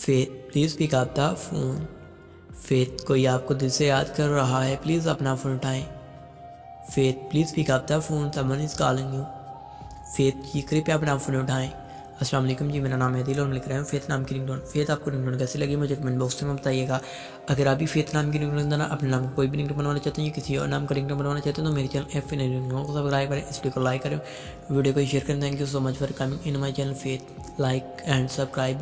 Faith please pick up the phone. Faith कोई आपको दिल से याद कर रहा है, प्लीज़ अपना फ़ोन उठाएं। Faith please pick up the phone, someone is calling you. Faith ji कृपया अपना फ़ोन उठाएं। अस्सलाम वालेकुम जी, मेरा नाम है दिल और मैं लिख रहा हूँ फेथ नाम की रिंगटोन। फेथ आपको रिंगटोन कैसी लगी मुझे कमेंट बॉक्स में बताइएगा। अगर आप भी फेथ नाम की रिंगटोन देना अपने नाम को कोई भी रिंगटोन बनवाना चाहते हैं या किसी और नाम का रिंगटोन बनवाना चाहते हैं तो मेरे चैनल एफ रिंगटोन को सब्सक्राइब करें, इस वीडियो को लाइक करें, वीडियो को शेयर करें। Thank you so much for coming in my channel faith. Like and subscribe.